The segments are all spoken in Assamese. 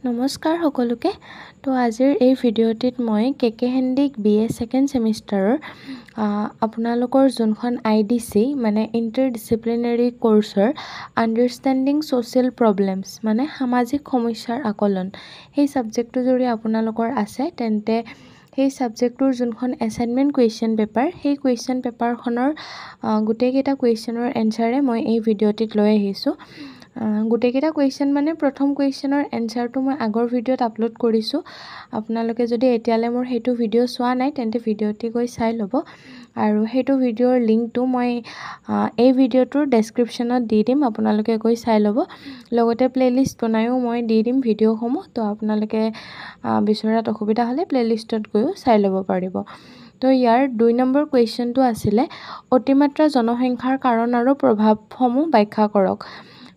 নমস্কাৰ সকলোকে তো আজিৰ এই ভিডিঅ'টিত মই কেকে হেণ্ডিক BA সেকেন্ড সেমিষ্টাৰৰ আপোনালোকৰ যোনখন IDC মানে ইণ্টাৰডিসিপ্লিনাৰী কোৰ্সৰ আন্ডাৰষ্টেণ্ডিং সোশ্যাল প্ৰবলেমছ মানে সামাজিক সমস্যাৰ আকলন এই সাবজেক্টটো যদি আপোনালোকৰ আছে তেন্তে সেই সাবজেক্টৰ যোনখন এছাইনমেন্ট কুৱেশ্যন পেপাৰ সেই কুৱেশ্যন পেপাৰখনৰ গোটেইকেইটা কুৱেশ্যনৰ এনসাৰে মই এই ভিডিঅ'টিত লৈ আহিছো গোটেইকেইটা কুৱেশ্যন মানে প্ৰথম কুৱেশ্যনৰ এনসাৰটো মই আগৰ ভিডিঅ'ত আপলোড কৰিছো আপোনালোকে যদি এতিয়ালে মোৰ হেতু ভিডিঅ' চোৱা নাই তেন্তে ভিডিঅ'টি গৈ চাই ল'ব আৰু হেতু ভিডিঅ'ৰ লিংকটো মই এই ভিডিঅ'টোৰ ডেসক্ৰিপচনত দি দিম আপোনালোকে গৈ চাই ল'ব লগতে প্লেলিষ্ট বনাইও মই দি দিম ভিডিঅ'সমূহ তো আপোনালোকে বিচৰাত অসুবিধা হলে প্লেলিষ্টত গৈও চাই ল'ব পাৰিব তো ইয়াৰ 2 নম্বৰ কুৱেশ্যনটো আছিল অতিমাত্ৰা জনসংখ্যাৰ কাৰণ আৰু প্ৰভাৱসমূহ ব্যাখ্যা কৰক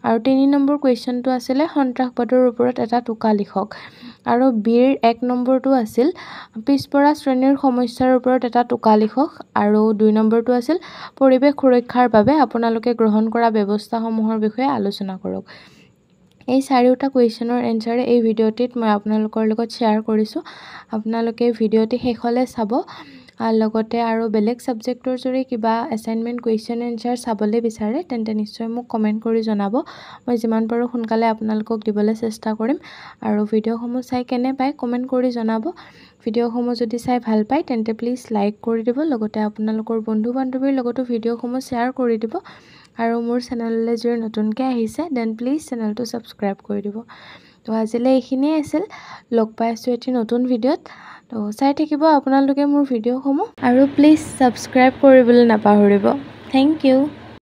আৰু 3 নম্বৰ কুৱেশ্যনটো আছিল সন্ত্ৰাসবাদৰ ওপৰত এটা টুকা লিখক আৰু বিৰ 1 নম্বৰটো আছিল পিছপৰা শ্ৰেণীৰ সমস্যাৰ ওপৰত এটা টুকা লিখক আৰু 2 নম্বৰটো আছিল পৰিৱেশ সুৰক্ষাৰ বাবে আপোনালোকে গ্ৰহণ কৰা ব্যৱস্থাসমূহৰ বিষয়ে আলোচনা কৰক এই চাৰিওটা কুৱেশ্যনৰ এনসাৰে এই ভিডিঅ'টিত মই আপোনালোকৰ লগত শ্বেয়াৰ কৰিছো আপোনালোকে ভিডিঅ'টি শেষলৈ চাব লগতে আৰু বেলেগ সাবজেক্টৰ যদি কিবা এছাইনমেন্ট কুৱেশ্যন এনসাৰ চাবলৈ বিচাৰে তেন্তে নিশ্চয় মোক কমেন্ট কৰি জনাব মই যিমান পাৰো সোনকালে আপোনালোকক দিবলৈ চেষ্টা কৰিম আৰু ভিডিঅ'সমূহ চাই কেনে পায় কমেন্ট কৰি জনাব ভিডিঅ'সমূহ যদি চাই ভাল পায় তেন্তে প্লিজ লাইক কৰি দিব লগতে আপোনালোকৰ বন্ধু বান্ধৱীৰ লগতো ভিডিঅ'সমূহ শ্বেয়াৰ কৰি দিব আৰু মোৰ চেনেললৈ যদি নতুনকৈ আহিছে দেন প্লিজ চেনেলটো সাবস্ক্ৰাইব কৰি দিব তো আজিলৈ এইখিনিয়ে আছিল লগ পাই আছো এটি নতুন ভিডিঅ'ত তো চাই থাকিব আপোনালোকে মোৰ ভিডিঅ'সমূহ আৰু প্লিজ সাবস্ক্ৰাইব কৰিবলৈ নাপাহৰিব থ্যাংক ইউ